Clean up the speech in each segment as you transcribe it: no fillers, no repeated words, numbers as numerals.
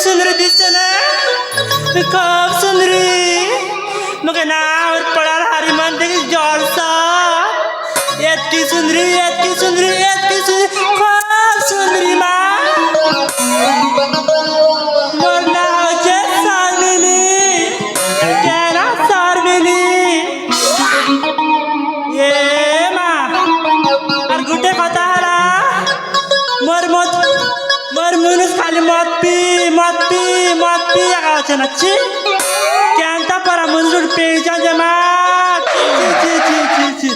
सुंदरी दिसते ना खूप सुंदरी मग ना पडाल हरी मन देखील जॉलसा इतकी सुंदरी इतकी सुंदरी इतकी सुंदरी खूप सुंदरी मा मोर नाव जे सारमिनी केना सारमिनी ये मा আর গুটে কথা হারা মোর মুনুষ খালি মদ পি একা আছে নাচ্ছি কেনটা পরা মুনুষ পেয়েছা যে মা ছি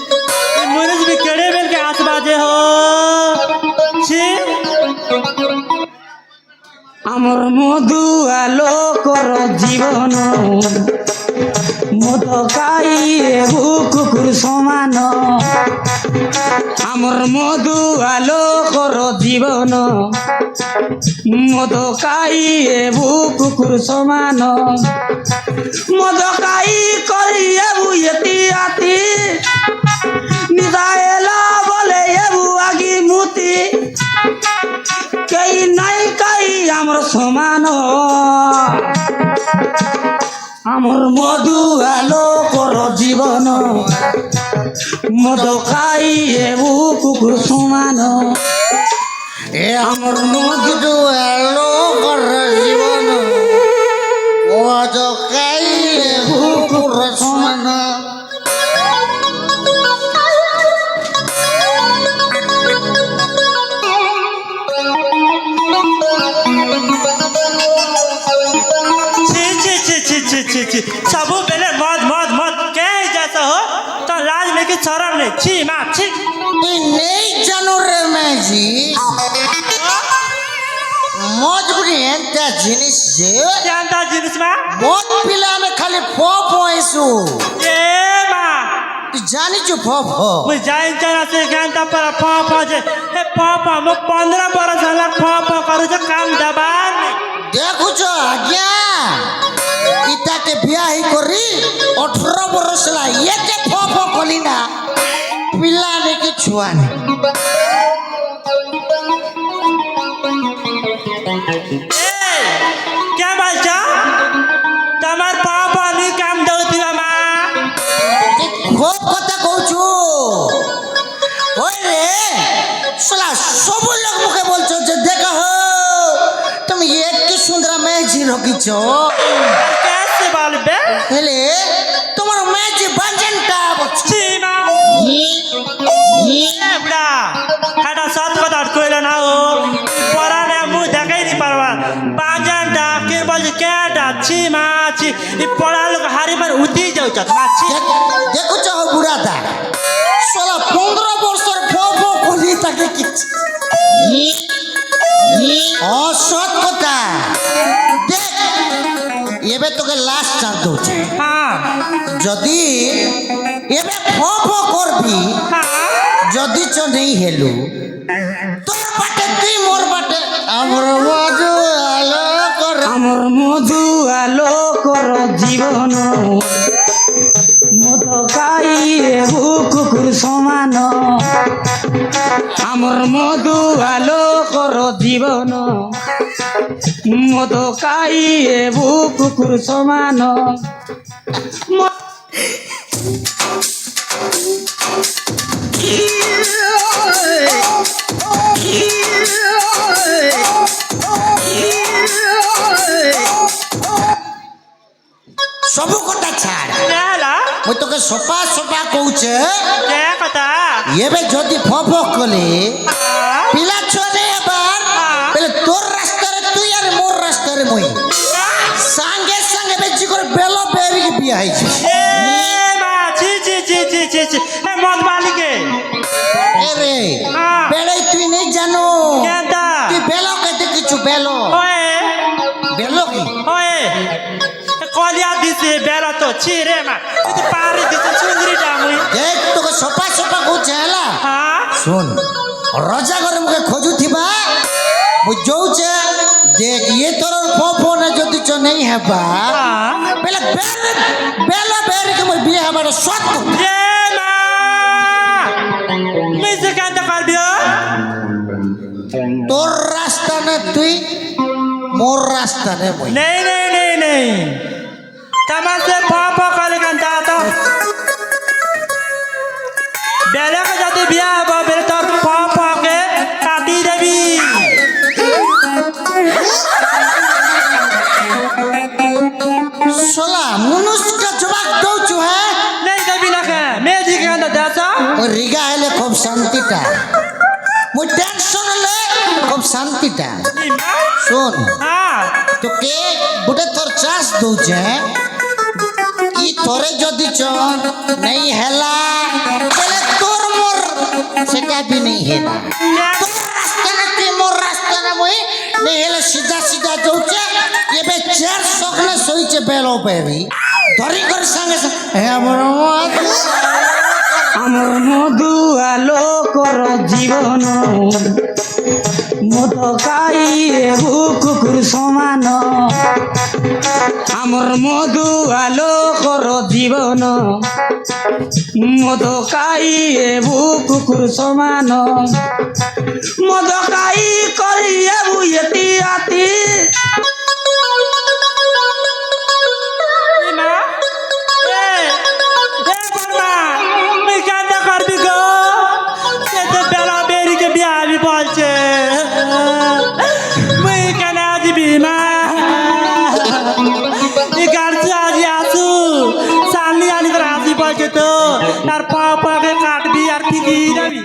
মুনুষ বি কেড়ে বেলকে হাত বাজে হো ছি আমার মধু আলো কর জীবন মদ খাইয়ে কুকুর সমান আমার মধু আলো কর জীবন মদ খাইয়ে কুকুর সমান মদ খাই করিয়ে বুয়েতি আতি নিদা এলা বলে এবু আগি মুতি কেই নাই কাই আমার সমান আমার মধু আলো কর জীবন মদ খাইয়ে কুকুর সমান এ আমার মধু আলো কর জীবন মদ খাইয়ে কুকুর সমান सबू पहले मौत मौत मौत क्या जैसा हो तो लाज में की शर्म नहीं छी माँ छी नहीं जानू रे मैं जी मौज गुड़ी एंता जिनिस जे जानता जिनिस माँ मौत पिला में खाली फॉप होइसु ये माँ तू जानी जो फॉप हो मुझे जाइन जाना से जानता पर फॉप हो जे हे फॉप मैं 15 बरस हला फॉप करूँ जो काम दबान देखो जो आज्ञा इताके बियाही करी 18 बरस ला ये के फॉप कली ना पिला ने के छुआ ने क्या बालचा तमार पापा नहीं काम दौती मामा खूब कथा कहूछु ओए रे साला सब लोग मुके बोलछो जे देखा हो तुम ये की सुंदर मैच रखिछो कैसे बालबे हेले তোমার मैच বাজনটা বলছি না এবড়া হাটা সাত কথা কইলা না ও পরানে মু দেখাই নি পারবা বাজানটা কে বল কেডা ছি মাছি ই পড়া লোক হারি মার উঠি যাউছ মাছি দেখো চাও বুড়াটা সালা 15 বছর ফো কলি তাকে কি ও সত কথা দেখ এবে তোকে লাস্ট চান্স দউছে হ্যাঁ যদি এবে ফো করবি হ্যাঁ যদি চ নেই হেলু তোর বাটে তুই মোর বাটে আমার মধু আলো কর আমার মধু আলো কর জীবন মদ খাইয়ে কুকুর সমান আমার মধু আলো কর জীবন মদ খাইয়ে কুকুর সমান সবু কথা ছাড় কেলা মই তোকে সপা সপা কହୁছে কে কথা এবে যদি ফো কলে পিলা ছনে এবার বলে তোর রাস্তারে তুই আর মোর রাস্তারে মই সঙ্গে সঙ্গে বেজি করে বেলো বেরি বিয়া হইছে এ মা ছি ছি ছি ছি ছি ছি এ মদ মালিকে এরে হ্যাঁ। বেড়াই তুই নেই জানো কেনটা তুই বেলো কেতে কিছু বেলো ওয়ে বেলো কি ওয়ে কলিয়া দিছে বেলা তো ছি রে মা তুই তো পারি দিছে সুন্দরী ডামুই দেখ তোকে সপা সপা কହୁছে হেলা হ্যাঁ শুন রজা ঘরে মুখে খোঁজুথিবা মু যৌছে দেখ ইয়ে তোর ফোনে যদি চ নেই হেবা হ্যাঁ বেলা বেলা বেরি কে মই বিয়ে হবার সত রে মা মিছে কেনটা করবি তোর রাস্তা না তুই মোর রাস্তা রে বই नहीं नहीं नहीं नहीं तमाशे फा करे कंता तो बेले को जाते बिया बा बेले तो फा के काटी देवी সোলা মনুষ্যকে জবাব দৌছু হ্যাঁ नहीं देवी ना के मैं जी के अंदर दासा ওই রিগা হলে খুব শান্তিটা মুই টেনশন হলে খুব শান্তিটা শোন हाँ তোকে গোটে তোর চাষ দৌছে ই তোরে যদি চ নেই হেলা তাহলে তোর মোর সেটা भी नहीं হেলা তোর রাস্তা না তুই মোর রাস্তা না মই নেই হেলে সিধা সিধা দৌছে এবে চার সকলে সইছে বেলো পেবি ধরি করে সঙ্গে আমার আমার মধু আলো কর জীবন মত কাইয়ে কুকুর সমান আমার মধু আলো কর জীবন মদ কাইয়ে কুকুর সমান মদ কাই করিয়ে বুয়েতি আতি আর পা কাটবি আর ঠিকই যাবি